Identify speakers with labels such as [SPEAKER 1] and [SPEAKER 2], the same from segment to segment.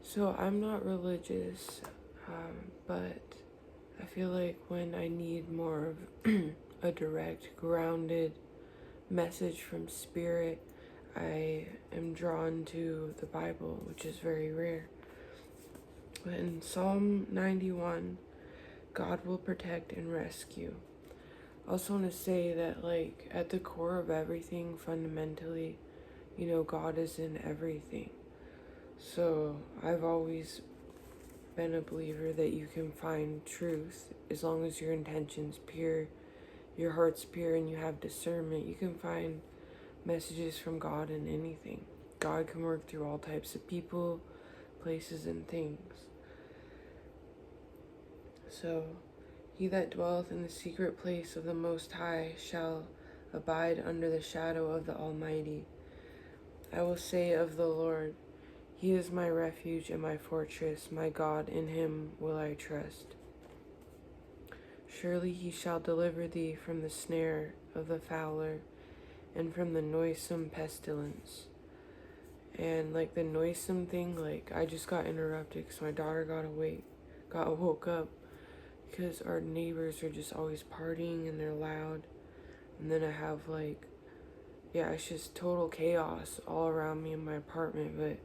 [SPEAKER 1] So I'm not religious, but I feel like when I need more of a direct, grounded message from spirit, I am drawn to the Bible, which is very rare. But in Psalm 91, God will protect and rescue. I also want to say that, like, at the core of everything, fundamentally, God is in everything. So I've always been a believer that you can find truth as long as your intention's pure, your heart's pure, and you have discernment. You can find messages from God in anything. God can work through all types of people, places, and things. So, he that dwelleth in the secret place of the Most High shall abide under the shadow of the Almighty. I will say of the Lord, He is my refuge and my fortress, my God, in Him will I trust. Surely He shall deliver thee from the snare of the fowler and from the noisome pestilence. And like the noisome thing, like I just got interrupted because my daughter got woke up because our neighbors are just always partying and they're loud. And then I have it's just total chaos all around me in my apartment. But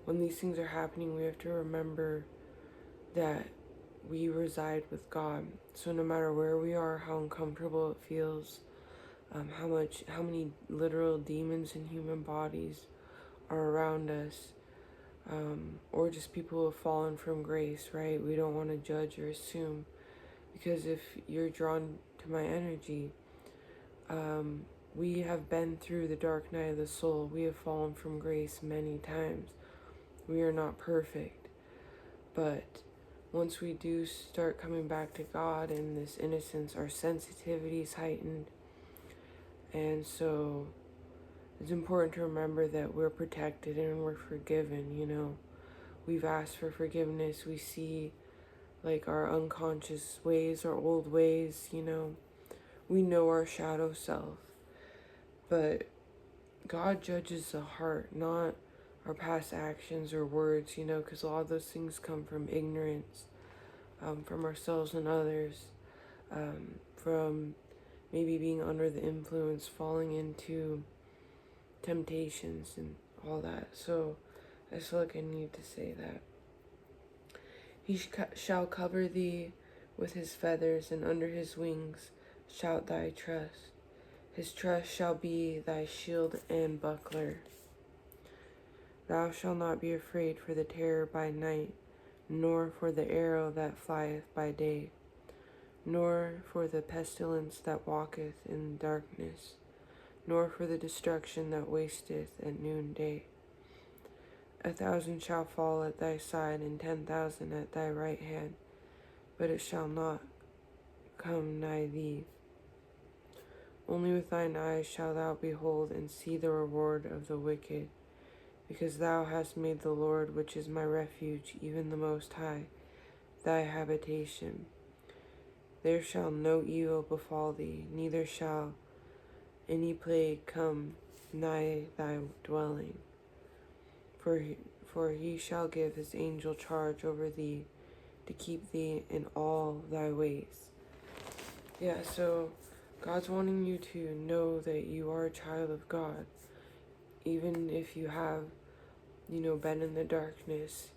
[SPEAKER 1] when these things are happening, we have to remember that we reside with God. So no matter where we are, how uncomfortable it feels, how many literal demons in human bodies are around us, or just people who have fallen from grace, right? We don't want to judge or assume, because if you're drawn to my energy, we have been through the dark night of the soul. We have fallen from grace many times. We are not perfect, but once we do start coming back to God and this innocence, our sensitivity is heightened. And so it's important to remember that we're protected and we're forgiven. We've asked for forgiveness. We see like our unconscious ways, our old ways. We know our shadow self. But God judges the heart, not our past actions or words, because a lot of those things come from ignorance, from ourselves and others, from maybe being under the influence, falling into temptations and all that. So I just feel like I need to say that. He shall cover thee with his feathers, and under his wings shalt thou trust. His trust shall be thy shield and buckler. Thou shalt not be afraid for the terror by night, nor for the arrow that flieth by day, nor for the pestilence that walketh in darkness, nor for the destruction that wasteth at noonday. 1,000 shall fall at thy side, and 10,000 at thy right hand, but it shall not come nigh thee. Only with thine eyes shalt thou behold and see the reward of the wicked, because thou hast made the Lord, which is my refuge, even the Most High, thy habitation. There shall no evil befall thee, neither shall any plague come nigh thy dwelling. For he shall give his angel charge over thee, to keep thee in all thy ways. Yeah, so God's wanting you to know that you are a child of God. Even if you have, been in the darkness.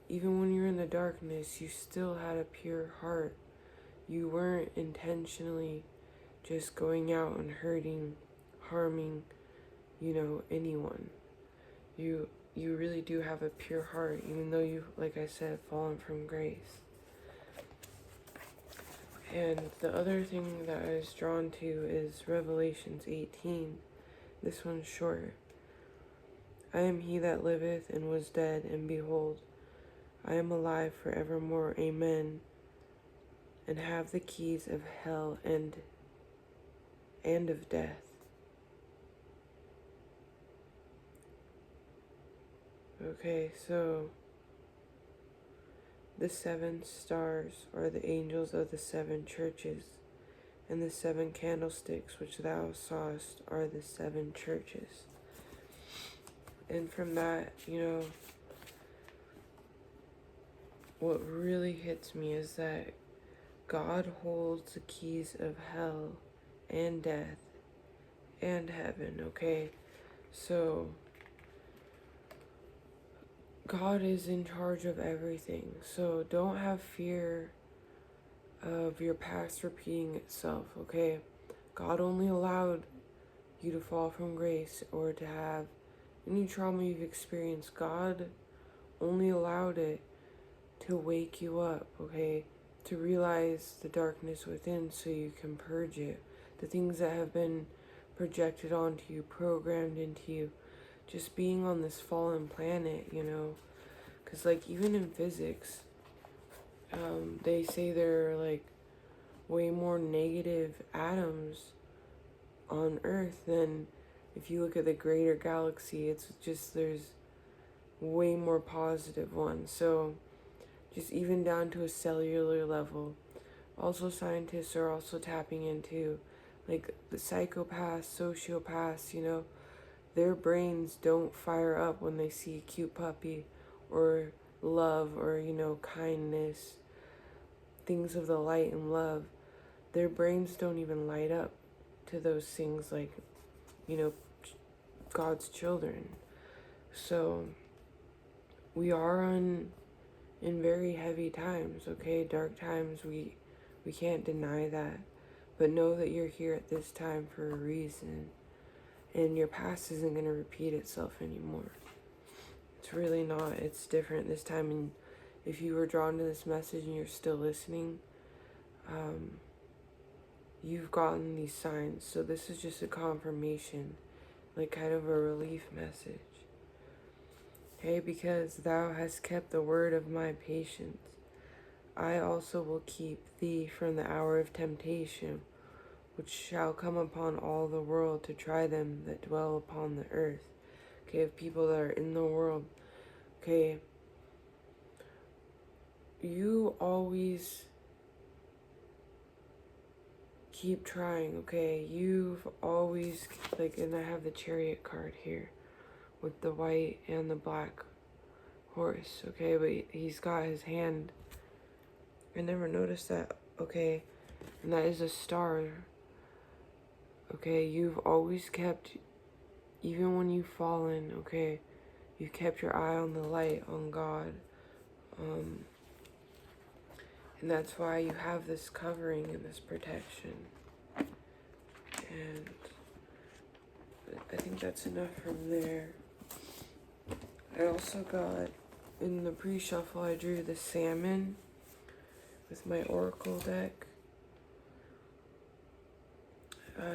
[SPEAKER 1] Even when you're in the darkness, you still had a pure heart. You weren't intentionally just going out and harming, anyone. You really do have a pure heart, even though you've, like I said, fallen from grace. And the other thing that I was drawn to is Revelations 18. This one's short. I am he that liveth and was dead, and behold, I am alive forevermore. Amen. And have the keys of hell and of death. Okay, so the 7 stars are the angels of the 7 churches, and the 7 candlesticks which thou sawest are the 7 churches. And from that, what really hits me is that God holds the keys of hell and death and heaven, okay? So, God is in charge of everything. So, don't have fear of your past repeating itself, okay? God only allowed you to fall from grace or to have any trauma you've experienced. God only allowed it to wake you up, okay? To realize the darkness within so you can purge it. The things that have been projected onto you, programmed into you. Just being on this fallen planet, you know? Because, like, even in physics, they say there are, like, way more negative atoms on Earth than if you look at the greater galaxy. It's just there's way more positive ones. So just even down to a cellular level. Also, scientists are also tapping into like the psychopaths, sociopaths, you know, their brains don't fire up when they see a cute puppy or love or, you know, kindness, things of the light and love. Their brains don't even light up to those things, like, you know, God's children. So we are in very heavy times, okay? Dark times, we can't deny that. But know that you're here at this time for a reason. And your past isn't going to repeat itself anymore. It's really not. It's different this time. And if you were drawn to this message and you're still listening, you've gotten these signs. So this is just a confirmation, like kind of a relief message. Okay, because thou hast kept the word of my patience, I also will keep thee from the hour of temptation, which shall come upon all the world to try them that dwell upon the earth. Okay, of people that are in the world. Okay, you always keep trying, okay? You've always, like, and I have the Chariot card here with the white and the black horse, okay? But he's got his hand. I never noticed that, okay? And that is a star. Okay, you've always kept, even when you've fallen, okay, you've kept your eye on the light, on God. And that's why you have this covering and this protection. And I think that's enough from there. I also got, in the pre-shuffle, I drew the salmon with my oracle deck.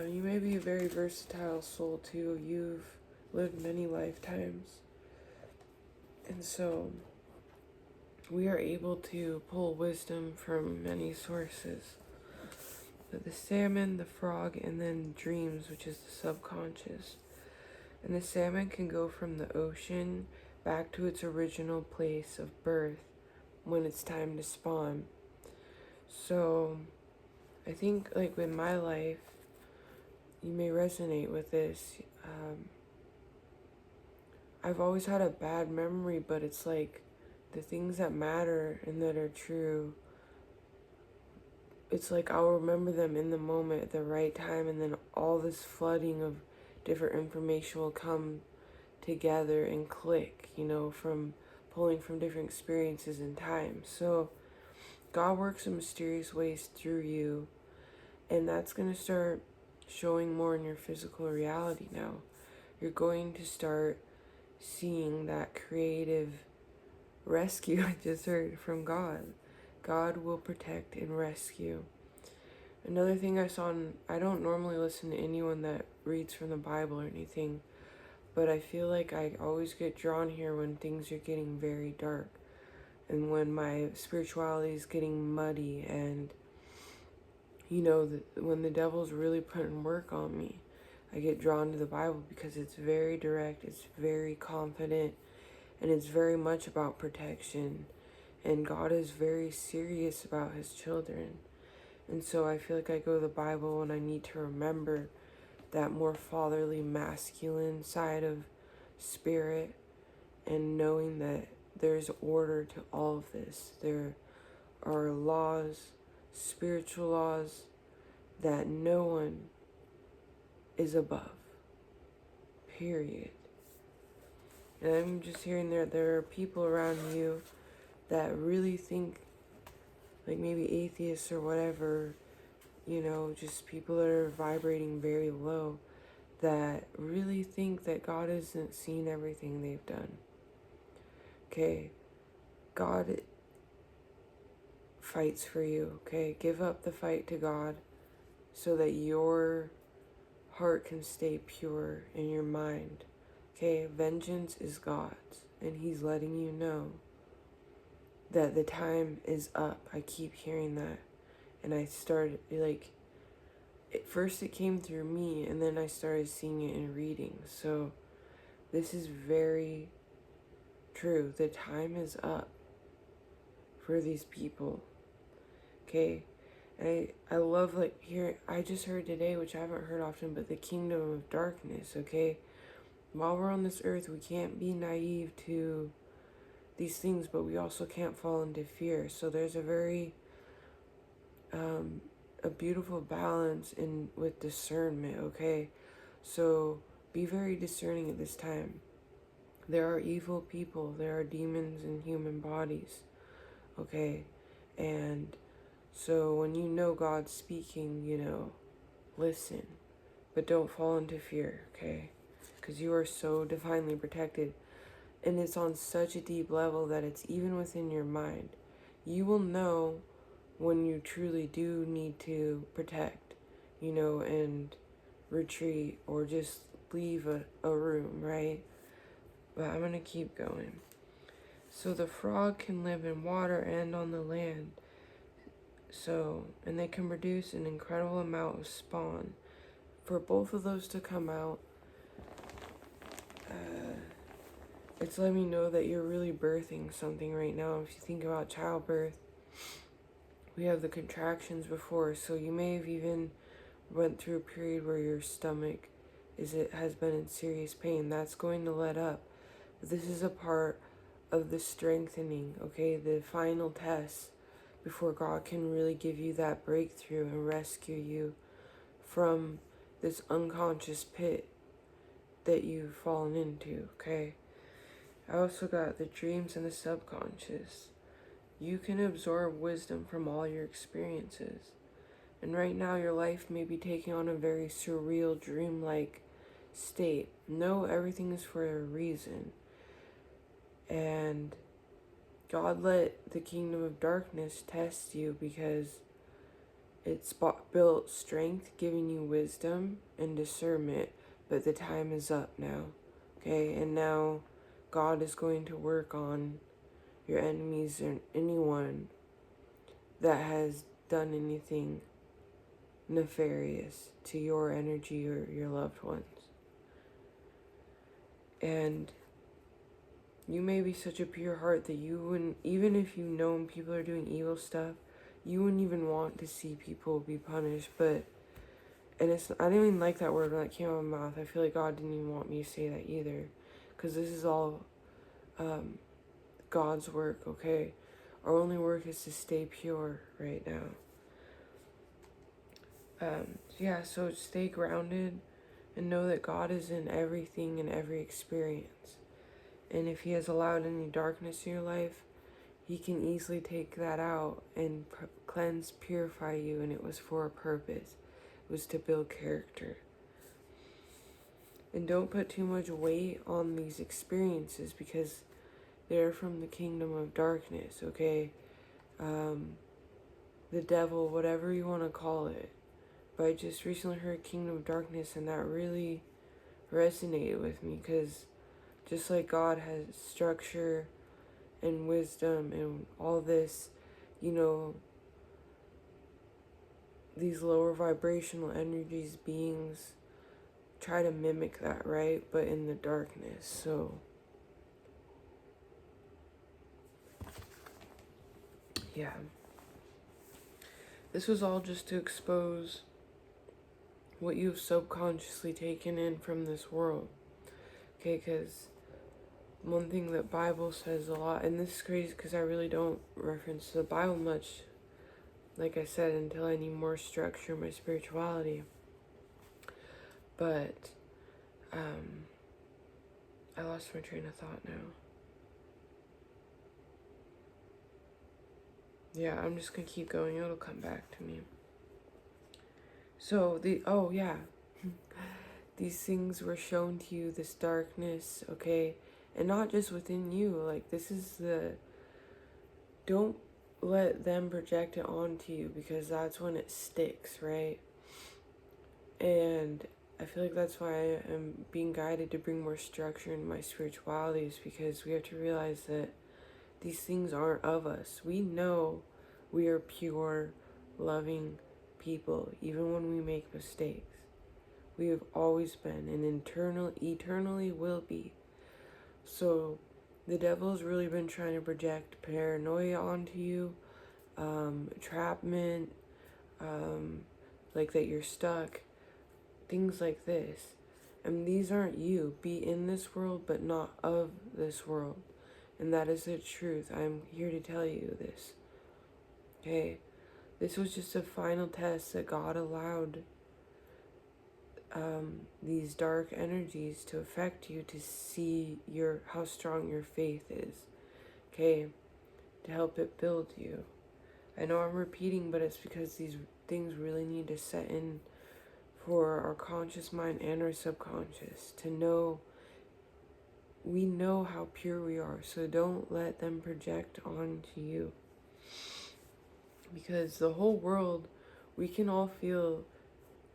[SPEAKER 1] You may be a very versatile soul too. You've lived many lifetimes. And so we are able to pull wisdom from many sources. But the salmon, the frog, and then dreams, which is the subconscious. And the salmon can go from the ocean back to its original place of birth when it's time to spawn. So I think, like, with my life, you may resonate with this. I've always had a bad memory, but it's like the things that matter and that are true, it's like I'll remember them in the moment at the right time, and then all this flooding of different information will come together and click, you know, from pulling from different experiences and times. So God works in mysterious ways through you, and that's going to start showing more in your physical reality now. You're going to start seeing that creative rescue I just heard from God. God will protect and rescue. Another thing I saw, I don't normally listen to anyone that reads from the Bible or anything, but I feel like I always get drawn here when things are getting very dark and when my spirituality is getting muddy, and, you know, when the devil's really putting work on me. I get drawn to the Bible because it's very direct, it's very confident, and it's very much about protection. And God is very serious about his children. And so I feel like I go to the Bible when I need to remember that more fatherly, masculine side of spirit, and knowing that there's order to all of this. There are laws, spiritual laws, that no one is above. Period. And I'm just hearing there are people around you that really think, like maybe atheists or whatever, just people that are vibrating very low, that really think that God hasn't seen everything they've done. Okay? God fights for you, okay? Give up the fight to God so that your heart can stay pure in your mind. Okay? Vengeance is God's, and He's letting you know that the time is up. I keep hearing that. And I started, at first it came through me, and then I started seeing it in readings. So this is very true. The time is up for these people. Okay? I love, I just heard today, which I haven't heard often, but the kingdom of darkness, okay? While we're on this earth, we can't be naive to these things, but we also can't fall into fear. So there's a very, a beautiful balance with discernment, okay? So be very discerning at this time. There are evil people, there are demons in human bodies, okay? And so when you know God's speaking, listen, but don't fall into fear, okay? Because you are so divinely protected. And it's on such a deep level that it's even within your mind. You will know when you truly do need to protect, and retreat or just leave a room, right? But I'm going to keep going. So the frog can live in water and on the land. And they can produce an incredible amount of spawn. For both of those to come out, it's letting me know that you're really birthing something right now. If you think about childbirth, we have the contractions before, so you may have even went through a period where your stomach has been in serious pain. That's going to let up. But this is a part of the strengthening, okay? The final test before God can really give you that breakthrough and rescue you from this unconscious pit that you've fallen into, okay? I also got the dreams and the subconscious. You can absorb wisdom from all your experiences. And right now your life may be taking on a very surreal, dreamlike state. Know everything is for a reason. And God let the kingdom of darkness test you because it's built strength, giving you wisdom and discernment. But the time is up now. Okay? And now God is going to work on your enemies and anyone that has done anything nefarious to your energy or your loved ones. And you may be such a pure heart that you wouldn't, even if you know people are doing evil stuff, you wouldn't even want to see people be punished. But, I didn't even like that word when that came out of my mouth. I feel like God didn't even want me to say that either. Because this is all God's work, okay? Our only work is to stay pure right now. So stay grounded and know that God is in everything and every experience. And if He has allowed any darkness in your life, He can easily take that out and cleanse, purify you, and it was for a purpose. It was to build character. And don't put too much weight on these experiences because they're from the kingdom of darkness, okay? The devil, whatever you want to call it. But I just recently heard Kingdom of Darkness, and that really resonated with me because just like God has structure and wisdom and all this, these lower vibrational energies, beings, try to mimic that, right? But in the darkness. So yeah, this was all just to expose what you've subconsciously taken in from this world, okay? Because one thing that Bible says a lot, and this is crazy because I really don't reference the Bible much, like I said, until I need more structure in my spirituality. But I lost my train of thought now. Yeah, I'm just gonna keep going. It'll come back to me. So these things were shown to you, this darkness, okay? And not just within you, like don't let them project it onto you, because that's when it sticks, right? And I feel like that's why I am being guided to bring more structure in my spirituality, is because we have to realize that these things aren't of us. We know we are pure, loving people, even when we make mistakes. We have always been and eternally will be. So the devil's really been trying to project paranoia onto you, entrapment, like that you're stuck, things like this. And these aren't you. Be in this world, but not of this world. And that is the truth. I'm here to tell you this. Okay? This was just a final test that God allowed these dark energies to affect you, to see how strong your faith is. Okay? To help it build you. I know I'm repeating, but it's because these things really need to set in for our conscious mind and our subconscious to know we know how pure we are, so don't let them project onto you. Because the whole world, we can all feel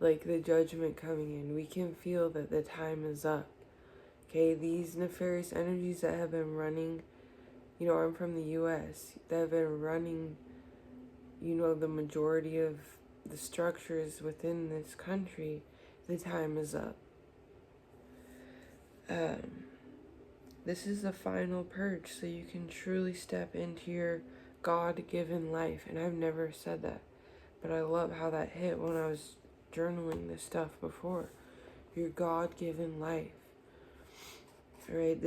[SPEAKER 1] like the judgment coming in. We can feel that the time is up. Okay, these nefarious energies that have been running, I'm from the US, that have been running, the majority of the structures within this country, the time is up. This is the final purge, so you can truly step into your God-given life. And I've never said that, but I love how that hit when I was journaling this stuff before. Your God-given life. Alright,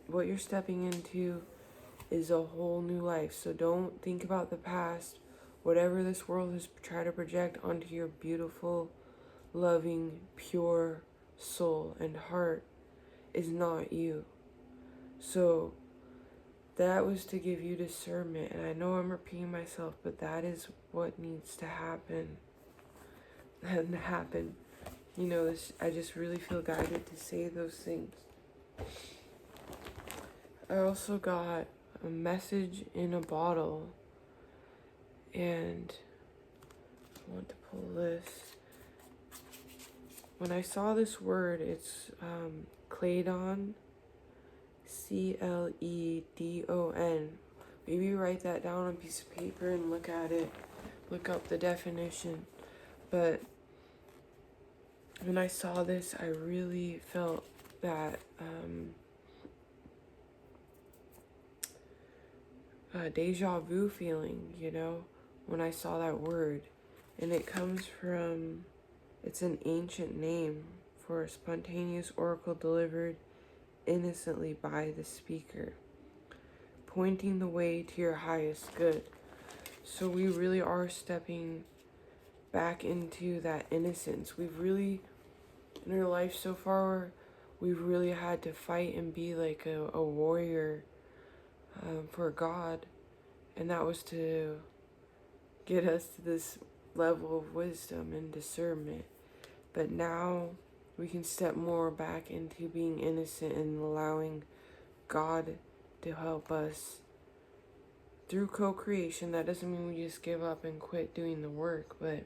[SPEAKER 1] what you're stepping into is a whole new life. So don't think about the past. Whatever this world has tried to project onto your beautiful, loving, pure soul and heart is not you. So that was to give you discernment. And I know I'm repeating myself, but that is what needs to happen. And happen. I just really feel guided to say those things. I also got a message in a bottle. And I want to pull this. When I saw this word, it's Cledon. Cledon. Maybe write that down on a piece of paper and look at it. Look up the definition. But when I saw this, I really felt that deja vu feeling, when I saw that word. And it comes from, it's an ancient name for a spontaneous oracle delivered innocently by the speaker, pointing the way to your highest good. So we really are stepping back into that innocence. We've really, in our life so far, we've really had to fight and be like a warrior for God. And that was to get us to this level of wisdom and discernment. But now we can step more back into being innocent and allowing God to help us through co-creation. That doesn't mean we just give up and quit doing the work, but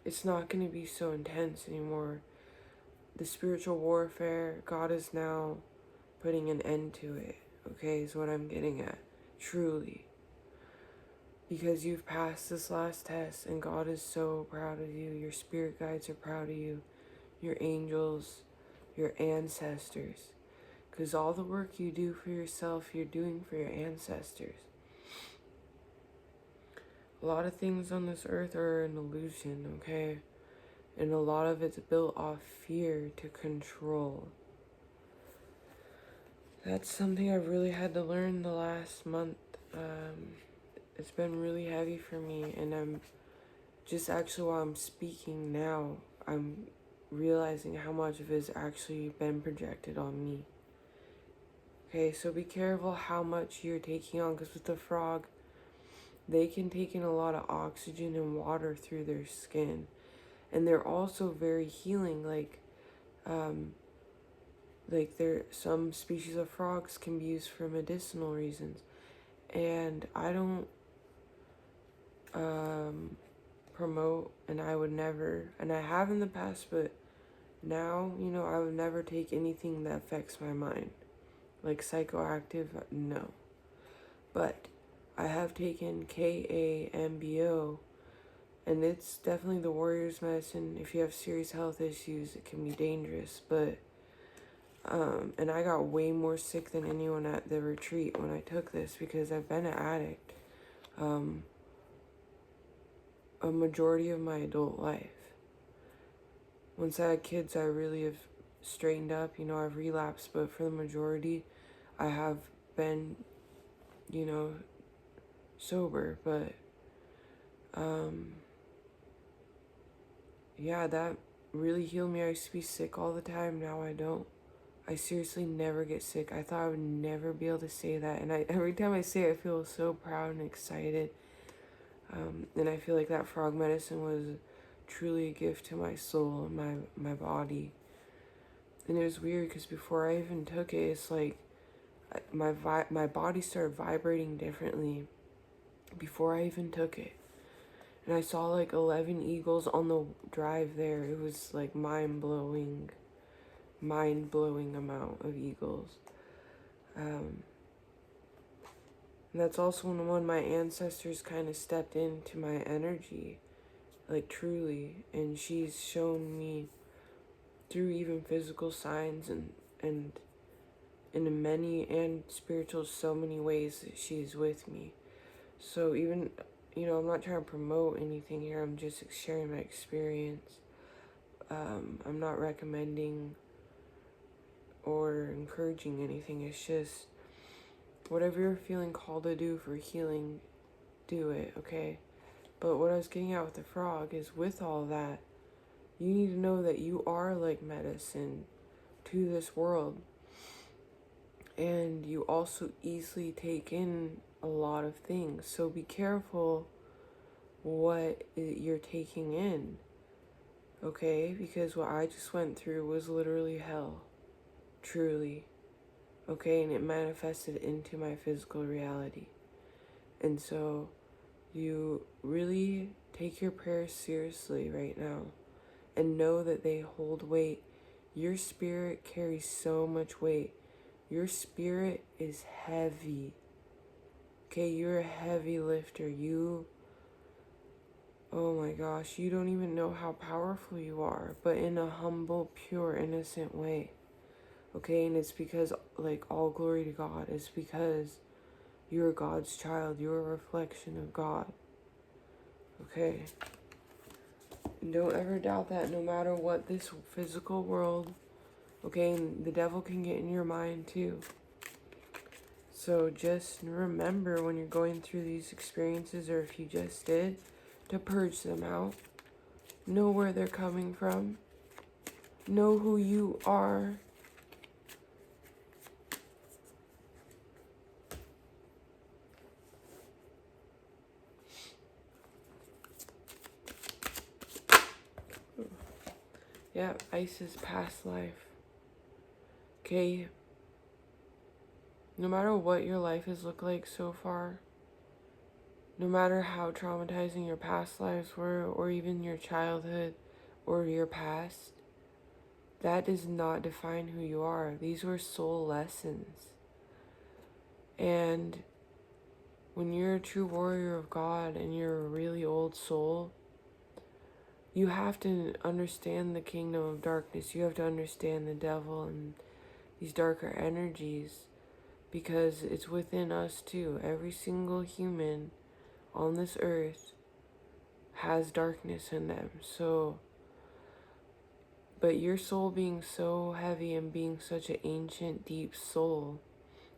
[SPEAKER 1] it's not going to be so intense anymore. The spiritual warfare, God is now putting an end to it, okay, is what I'm getting at, truly. Because you've passed this last test and God is so proud of you. Your spirit guides are proud of you. Your angels, your ancestors. Because all the work you do for yourself, you're doing for your ancestors. A lot of things on this earth are an illusion, okay? And a lot of it's built off fear to control. That's something I've really had to learn the last month. It's been really heavy for me, and I'm just actually while I'm speaking now, I'm realizing how much of it has actually been projected on me. Okay, so be careful how much you're taking on, because with the frog, they can take in a lot of oxygen and water through their skin, and they're also very healing. There, some species of frogs can be used for medicinal reasons, and I don't promote, and I would never, and I have in the past, but now, I would never take anything that affects my mind. Like psychoactive, no. But I have taken KAMBO, and it's definitely the warrior's medicine. If you have serious health issues, it can be dangerous, but and I got way more sick than anyone at the retreat when I took this, because I've been an addict a majority of my adult life. Once I had kids, I really have straightened up. I've relapsed, but for the majority, I have been, sober. But, yeah, that really healed me. I used to be sick all the time. Now I don't. I seriously never get sick. I thought I would never be able to say that. And every time I say it, I feel so proud and excited. And I feel like that frog medicine was truly a gift to my soul and my body. And it was weird because before I even took it, it's like my body started vibrating differently before I even took it. And I saw like 11 eagles on the drive there. It was like mind-blowing amount of eagles. And that's also when one of my ancestors kind of stepped into my energy, like truly. And she's shown me through even physical signs and in many and spiritual, so many ways that she's with me. So even, I'm not trying to promote anything here. I'm just sharing my experience. I'm not recommending or encouraging anything. It's just whatever you're feeling called to do for healing, do it, okay? But what I was getting at with the frog is, with all that, you need to know that you are like medicine to this world. And you also easily take in a lot of things. So be careful what you're taking in, okay? Because what I just went through was literally hell, truly. Okay, and it manifested into my physical reality. And so you really take your prayers seriously right now and know that they hold weight. Your spirit carries so much weight. Your spirit is heavy. Okay, you're a heavy lifter. Oh my gosh, you don't even know how powerful you are, but in a humble, pure, innocent way. Okay, and it's because, like, all glory to God. It's because you're God's child. You're a reflection of God. Okay? And don't ever doubt that, no matter what this physical world, okay, and the devil can get in your mind too. So just remember when you're going through these experiences, or if you just did, to purge them out. Know where they're coming from. Know who you are. Yeah, Isis past life. Okay? No matter what your life has looked like so far, no matter how traumatizing your past lives were, or even your childhood, or your past, that does not define who you are. These were soul lessons. And when you're a true warrior of God and you're a really old soul, you have to understand the kingdom of darkness. You have to understand the devil and these darker energies, because it's within us too. Every single human on this earth has darkness in them. So, but your soul being so heavy and being such an ancient, deep soul,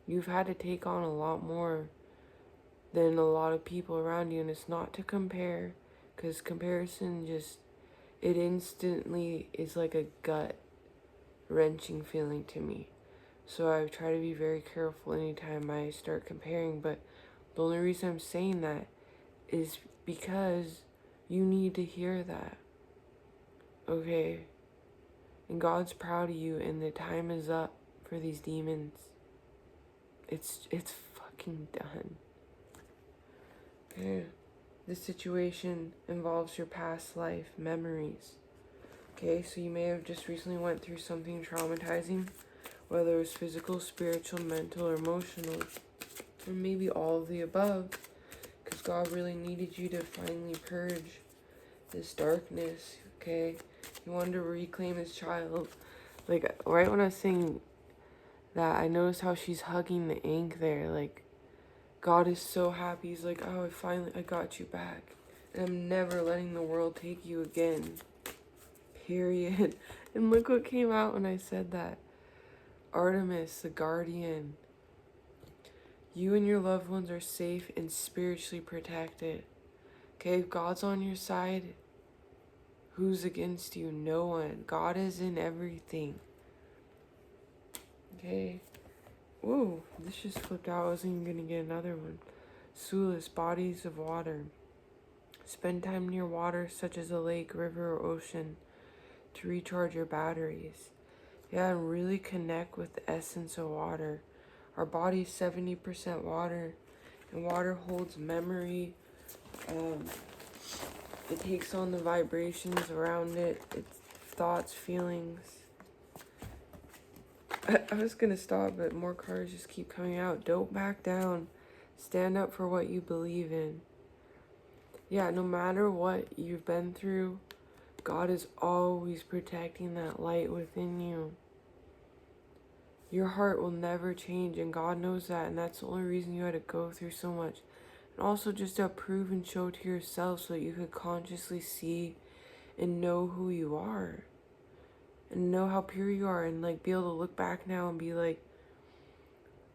[SPEAKER 1] You've had to take on a lot more than a lot of people around you, and it's not to compare, because comparison just, it instantly is like a gut wrenching feeling to me. So I try to be very careful anytime I start comparing, but the only reason I'm saying that is because you need to hear that, okay? And God's proud of you, and the time is up for these demons. It's fucking done. Okay? This situation involves your past life memories. Okay, so you may have just recently went through something traumatizing, whether it was physical, spiritual, mental, or emotional, or maybe all of the above, because God really needed you to finally purge this darkness, okay? He wanted to reclaim his child. Like, right when I was saying that, I noticed how she's hugging the ink there. Like, God is so happy. He's like, oh, I got you back. And I'm never letting the world take you again. Period. And look what came out when I said that. Artemis, the guardian. You and your loved ones are safe and spiritually protected. Okay, if God's on your side, who's against you? No one. God is in everything. Okay. Whoa, this just flipped out. I wasn't even gonna get another one. Sulis, bodies of water. Spend time near water such as a lake, river, or ocean to recharge your batteries. Yeah, and really connect with the essence of water. Our body's 70% water, and water holds memory. It takes on the vibrations around it, its thoughts, feelings. I was gonna stop, but more cards just keep coming out. Don't back down. Stand up for what you believe in. Yeah, no matter what you've been through, God is always protecting that light within you. Your heart will never change, and God knows that, and that's the only reason you had to go through so much. And also just to prove and show to yourself so that you could consciously see and know who you are. And know how pure you are, and like be able to look back now and be like,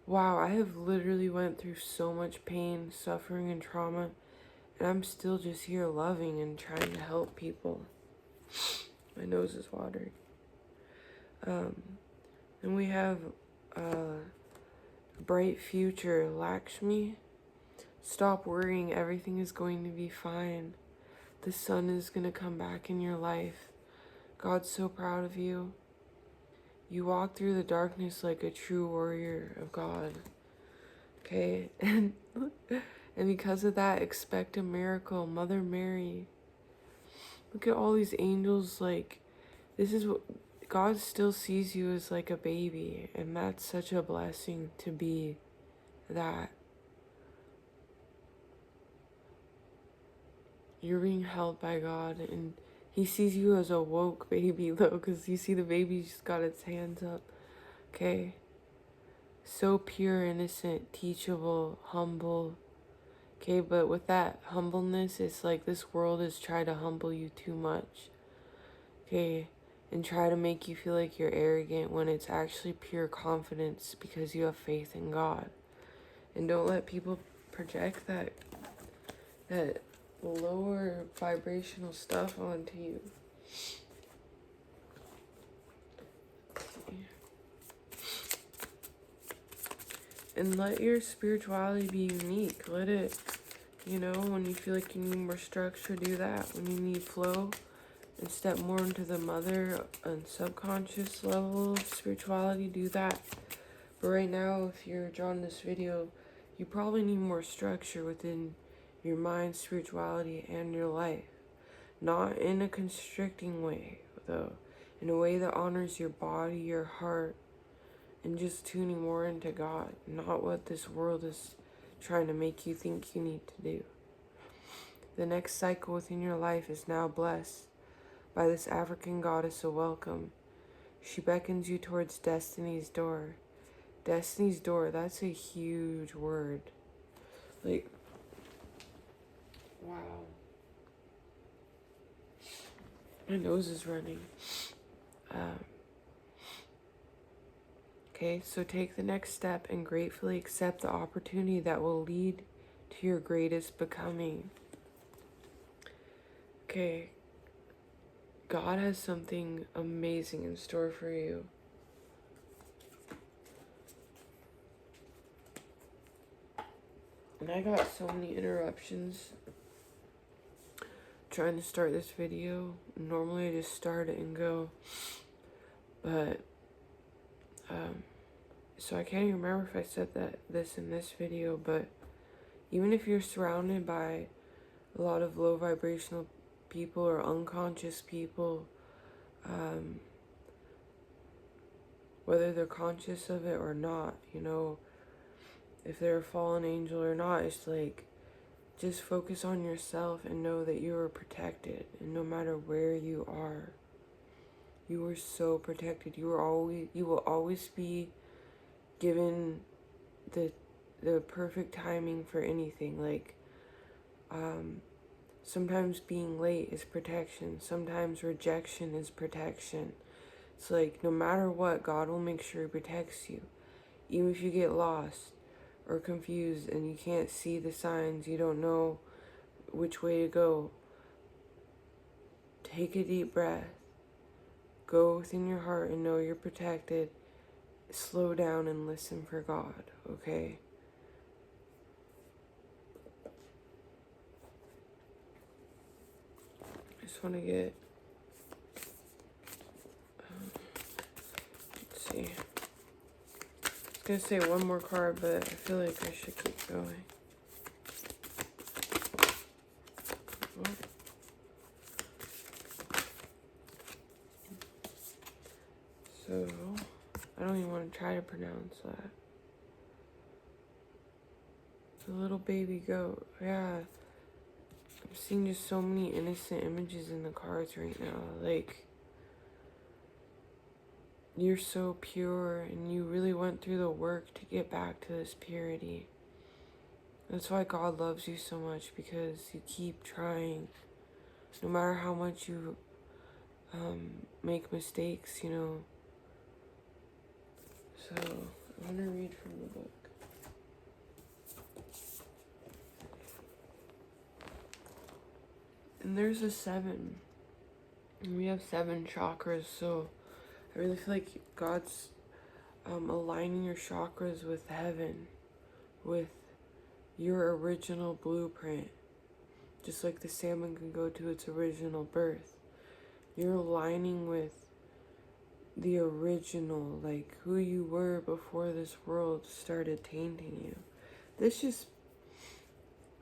[SPEAKER 1] wow, I have literally went through so much pain, suffering, and trauma, and I'm still just here loving and trying to help people. My nose is watering. And we have bright future, Lakshmi. Stop worrying, everything is going to be fine. The sun is going to come back in your life. God's so proud of you. You walk through the darkness like a true warrior of God. Okay? And because of that, expect a miracle. Mother Mary. Look at all these angels. Like, this is what God still sees you as like a baby. And that's such a blessing to be that. You're being held by God, and he sees you as a woke baby, though, because you see the baby just got its hands up, okay? So pure, innocent, teachable, humble, okay? But with that humbleness, it's like this world is trying to humble you too much, okay? And try to make you feel like you're arrogant when it's actually pure confidence because you have faith in God. And don't let people project that lower vibrational stuff onto you. And let your spirituality be unique. Let it, when you feel like you need more structure, do that. When you need flow, and step more into the mother and subconscious level of spirituality, do that. But right now, if you're drawing this video, you probably need more structure within your mind, spirituality, and your life. Not in a constricting way, though. In a way that honors your body, your heart, and just tuning more into God. Not what this world is trying to make you think you need to do. The next cycle within your life is now blessed by this African goddess of welcome. She beckons you towards destiny's door. Destiny's door, that's a huge word. Like, wow. My nose is running. Okay, so take the next step and gratefully accept the opportunity that will lead to your greatest becoming. Okay, God has something amazing in store for you. And I got so many interruptions trying to start this video. Normally I just start it and go. But, so I can't even remember if I said this in this video, but even if you're surrounded by a lot of low vibrational people or unconscious people, whether they're conscious of it or not, you know, if they're a fallen angel or not, it's like, just focus on yourself and know that you are protected. And no matter where you are, you are so protected. You will always be given the perfect timing for anything. Like, sometimes being late is protection. Sometimes rejection is protection. It's like, no matter what, God will make sure He protects you. Even if you get lost or confused and you can't see the signs, you don't know which way to go, take a deep breath. Go within your heart and know you're protected. Slow down and listen for God, okay? I just want to get, let's see. I was going to say one more card, but I feel like I should keep going. Oh. So, I don't even want to try to pronounce that. The little baby goat. Yeah. I'm seeing just so many innocent images in the cards right now. Like, you're so pure and you really went through the work to get back to this purity. That's why God loves you so much, because you keep trying. No matter how much you make mistakes, you know. So, I'm going to read from the book. And there's a 7. And we have 7 chakras, so I really feel like God's aligning your chakras with heaven, with your original blueprint. Just like the salmon can go to its original birth. You're aligning with the original, like who you were before this world started tainting you.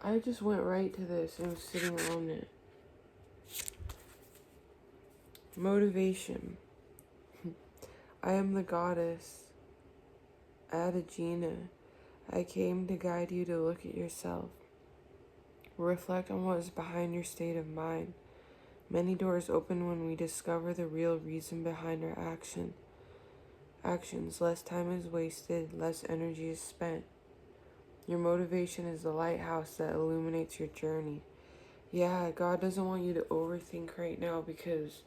[SPEAKER 1] I just went right to this and was sitting on it. Motivation. I am the goddess, Adagina. I came to guide you to look at yourself. Reflect on what is behind your state of mind. Many doors open when we discover the real reason behind our actions. Less time is wasted, less energy is spent. Your motivation is the lighthouse that illuminates your journey. Yeah, God doesn't want you to overthink right now, because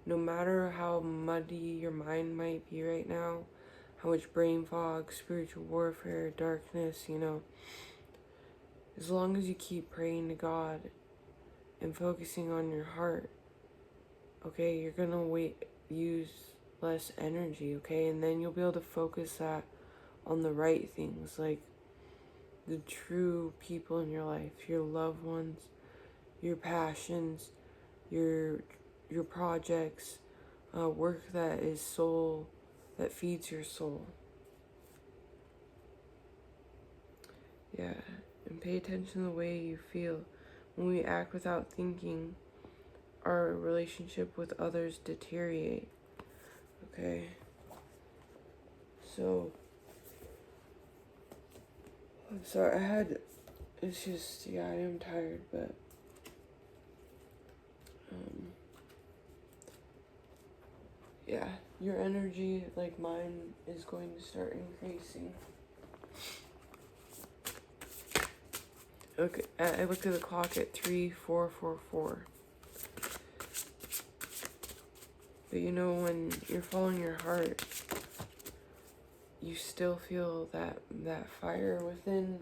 [SPEAKER 1] no matter how muddy your mind might be right now, how much brain fog, spiritual warfare, darkness, you know, as long as you keep praying to God and focusing on your heart, okay, you're gonna use less energy, okay, and then you'll be able to focus that on the right things, like the true people in your life, your loved ones, your passions, your projects, work that feeds your soul. Yeah, and pay attention to the way you feel. When we act without thinking, our relationship with others deteriorate. Okay, so I'm sorry, it's just, yeah, I am tired, but yeah, your energy, like mine, is going to start increasing. Okay, I looked at the clock at 3:44. But you know, when you're following your heart, you still feel that fire within.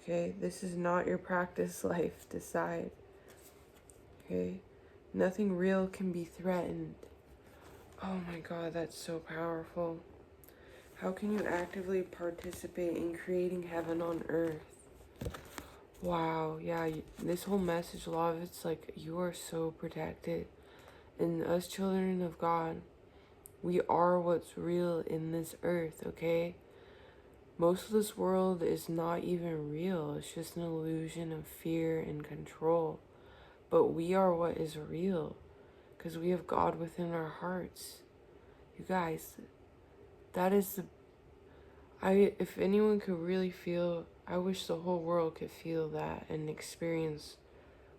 [SPEAKER 1] Okay, this is not your practice life. Decide. Okay, nothing real can be threatened. Oh my God, that's so powerful. How can you actively participate in creating heaven on earth? Wow, yeah, this whole message, a lot of it's like, you are so protected. And us children of God, we are what's real in this earth, okay? Most of this world is not even real. It's just an illusion of fear and control. But we are what is real, because we have God within our hearts. You guys, that is if anyone could really feel, I wish the whole world could feel that and experience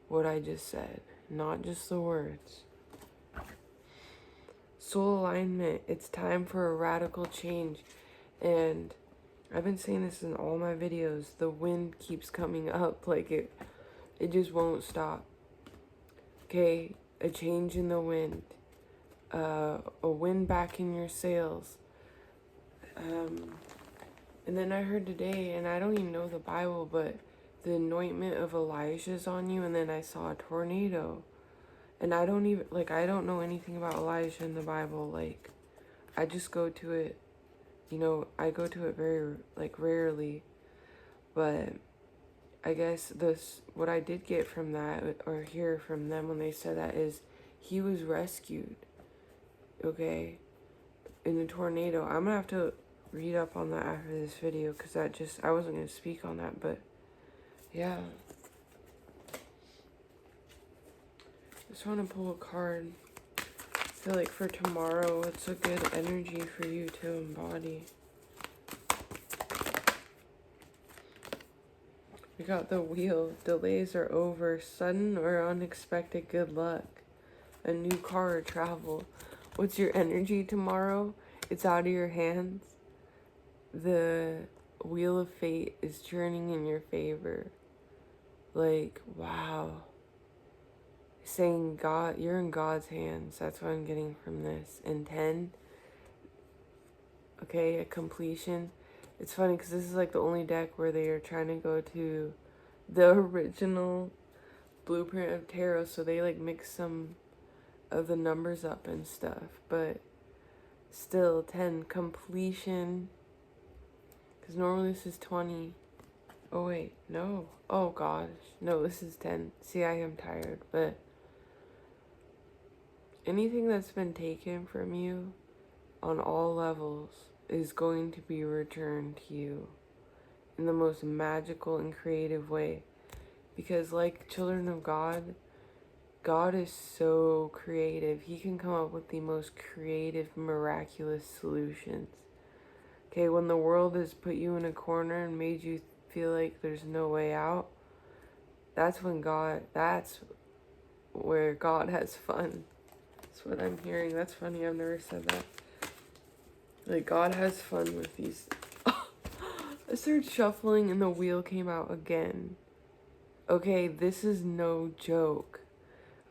[SPEAKER 1] what I just said, not just the words. Soul alignment, it's time for a radical change. And I've been saying this in all my videos, the wind keeps coming up, like it just won't stop. Okay, a change in the wind, a wind back in your sails. And then I heard today, and I don't even know the Bible, but the anointment of Elijah's on you, and then I saw a tornado. And I don't know anything about Elijah in the Bible. Like, I just go to it, I go to it very, rarely. But I guess what I did get from that, or hear from them when they said that, is he was rescued, okay, in the tornado. I'm gonna have to read up on that after this video, because I wasn't gonna speak on that, but yeah. Just want to pull a card. I feel like for tomorrow, it's a good energy for you to embody. We got the wheel. Delays are over. Sudden or unexpected good luck. A new car or travel. What's your energy tomorrow? It's out of your hands. The wheel of fate is turning in your favor. Like, wow. Saying God, you're in God's hands. That's what I'm getting from this. And 10, okay, a completion. It's funny because this is like the only deck where they are trying to go to the original blueprint of tarot, so they like mix some of the numbers up and stuff, but still 10, completion, because normally this is 20. Oh wait, no, oh gosh, no, this is 10. See, I am tired, but anything that's been taken from you on all levels is going to be returned to you in the most magical and creative way. Because like children of God, God is so creative. He can come up with the most creative, miraculous solutions. Okay, when the world has put you in a corner and made you feel like there's no way out, that's where God has fun. That's what I'm hearing. That's funny, I've never said that. Like, God has fun with these. I started shuffling and the wheel came out again. Okay, this is no joke.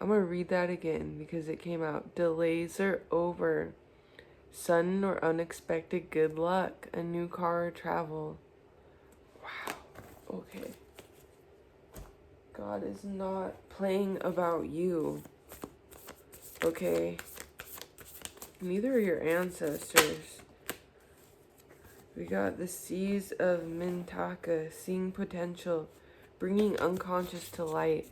[SPEAKER 1] I'm gonna read that again because it came out. Delays are over. Sudden or unexpected good luck. A new car or travel. Wow. Okay. God is not playing about you. Okay. Neither are your ancestors. We got the Seas of Mintaka, seeing potential, bringing unconscious to light.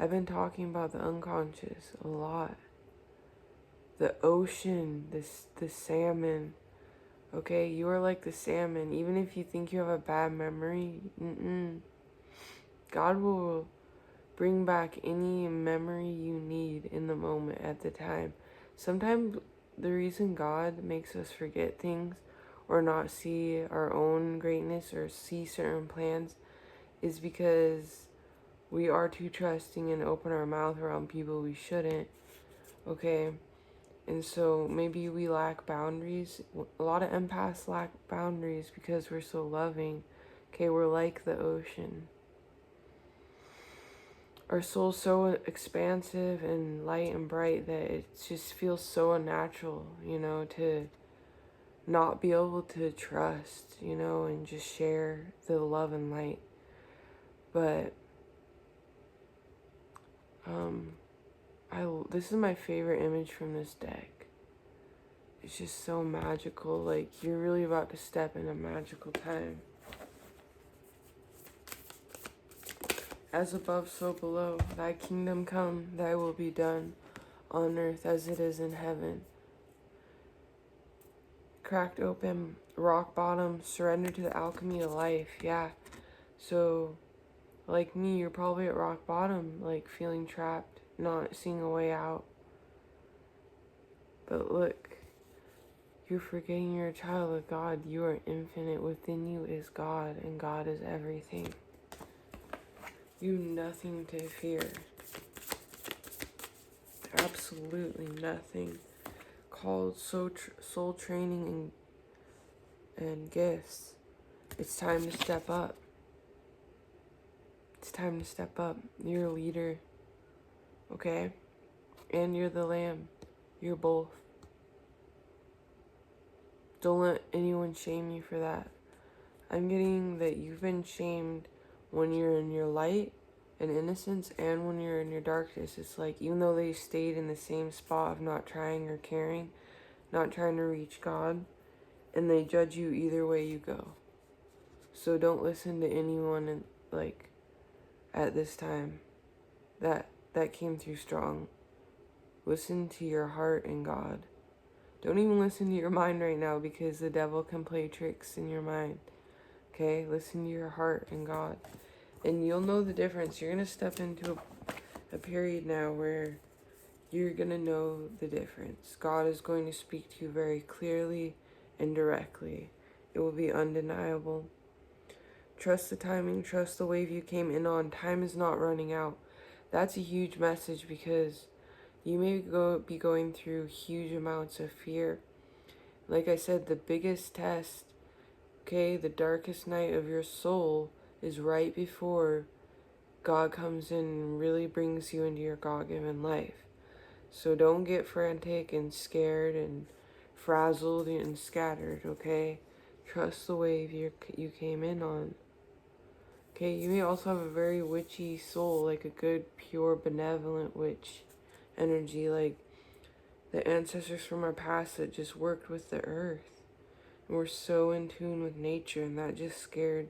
[SPEAKER 1] I've been talking about the unconscious a lot. The ocean, the salmon. Okay, you are like the salmon. Even if you think you have a bad memory, God will bring back any memory you need in the moment at the time. Sometimes the reason God makes us forget things or not see our own greatness or see certain plans is because we are too trusting and open our mouth around people we shouldn't, okay? And so maybe we lack boundaries. A lot of empaths lack boundaries because we're so loving. Okay, we're like the ocean. our soul's so expansive and light and bright that it just feels so unnatural, to not be able to trust, and just share the love and light. But this is my favorite image from this deck. It's just so magical. Like, you're really about to step in a magical time. As above, so below. Thy kingdom come, thy will be done, on earth as it is in heaven. Cracked open, rock bottom, surrender to the alchemy of life. Yeah. So, like me, you're probably at rock bottom, like feeling trapped, not seeing a way out. But look, you're forgetting you're a child of God. You are infinite. Within you is God, and God is everything. You have nothing to fear. Absolutely nothing. Called soul training and gifts. It's time to step up. It's time to step up. You're a leader. Okay? And you're the lamb. You're both. Don't let anyone shame you for that. I'm getting that you've been shamed when you're in your light and innocence and when you're in your darkness. It's like, even though they stayed in the same spot of not trying or caring, not trying to reach God, and they judge you either way you go. So don't listen to anyone at this time. That came through strong. Listen to your heart and God. Don't even listen to your mind right now, because the devil can play tricks in your mind. Okay? Listen to your heart and God. And you'll know the difference. You're going to step into a period now where you're going to know the difference. God is going to speak to you very clearly and directly. It will be undeniable. Trust the timing. Trust the wave you came in on. Time is not running out. That's a huge message, because you may be going through huge amounts of fear. Like I said, the biggest test, okay, the darkest night of your soul is right before God comes in and really brings you into your God-given life. So don't get frantic and scared and frazzled and scattered, okay? Trust the wave you came in on. Okay, you may also have a very witchy soul, like a good, pure, benevolent witch energy, like the ancestors from our past that just worked with the earth and were so in tune with nature, and that just scared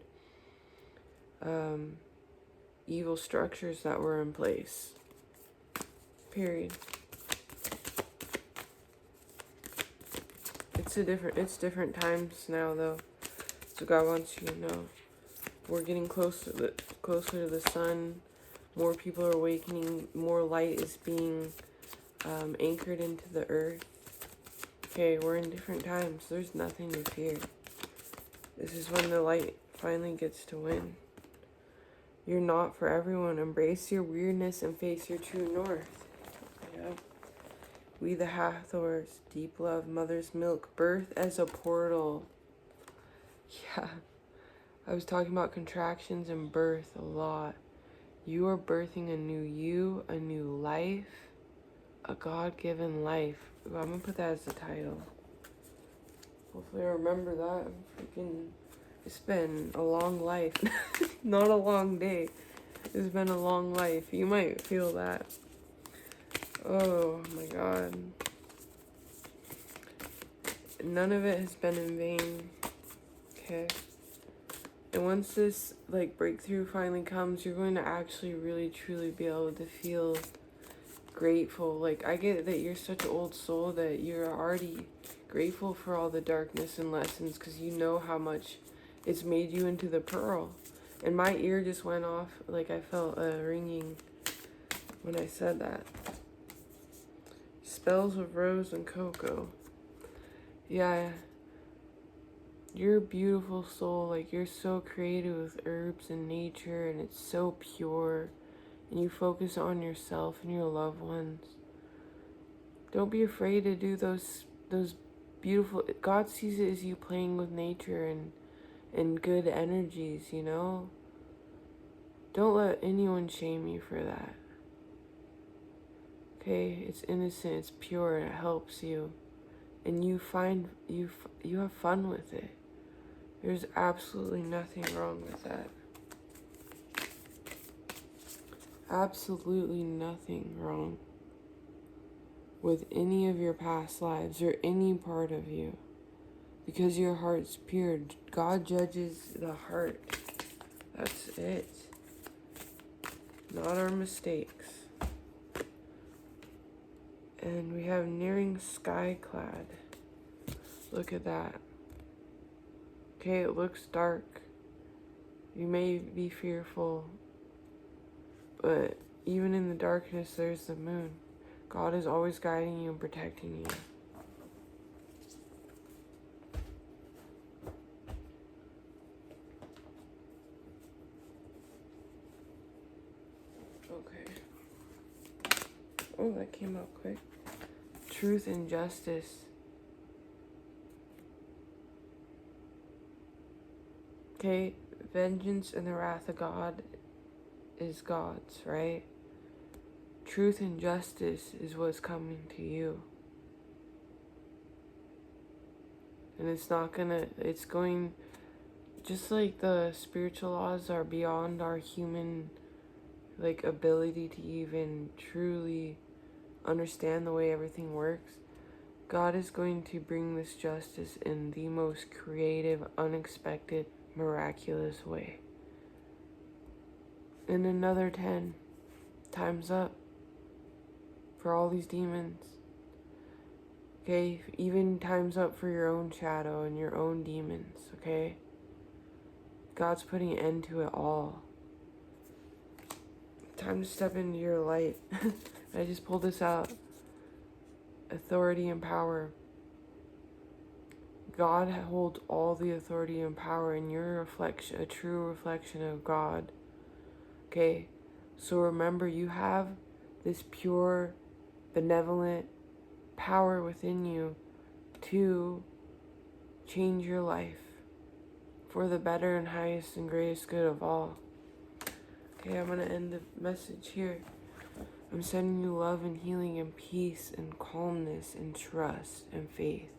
[SPEAKER 1] evil structures that were in place. Period. It's different times now, though. So God wants you to know. We're getting closer to the sun. More people are awakening. More light is being anchored into the earth. Okay, we're in different times. There's nothing to fear. This is when the light finally gets to win. You're not for everyone. Embrace your weirdness and face your true north. Yeah. We the Hathors, deep love, mother's milk, birth as a portal. Yeah. I was talking about contractions and birth a lot. You are birthing a new you, a new life, a God-given life. I'm going to put that as the title. Hopefully I remember that. It's been a long life. Not a long day. It's been a long life. You might feel that. Oh my God. None of it has been in vain. Okay. And once this breakthrough finally comes, you're going to actually really truly be able to feel grateful. Like, I get that you're such an old soul that you're already grateful for all the darkness and lessons, because you know how much it's made you into the pearl. And my ear just went off, like I felt a ringing when I said that. Spells of rose and cocoa. Yeah, you're a beautiful soul. Like, you're so creative with herbs and nature, and it's so pure. And you focus on yourself and your loved ones. Don't be afraid to do those beautiful... God sees it as you playing with nature and good energies, you know? Don't let anyone shame you for that. Okay? It's innocent, it's pure, it helps you. And you have fun with it. There's absolutely nothing wrong with that. Absolutely nothing wrong with any of your past lives or any part of you. Because your heart's pure. God judges the heart. That's it. Not our mistakes. And we have nearing sky clad. Look at that. Okay, it looks dark. You may be fearful. But even in the darkness, there's the moon. God is always guiding you and protecting you. Okay. Oh, that came out quick. Truth and justice. Okay, vengeance and the wrath of God is God's, right? Truth and justice is what's coming to you. And it's going, just like the spiritual laws are beyond our human, ability to even truly understand the way everything works. God is going to bring this justice in the most creative, unexpected, miraculous way. And another 10 times up for all these demons. Okay, even times up for your own shadow and your own demons, okay? God's putting an end to it all. Time to step into your light. I just pulled this out. Authority and power. God holds all the authority and power, and you're a true reflection of God. Okay, so remember, you have this pure, benevolent power within you to change your life for the better and highest and greatest good of all. Okay, I'm going to end the message here. I'm sending you love and healing and peace and calmness and trust and faith.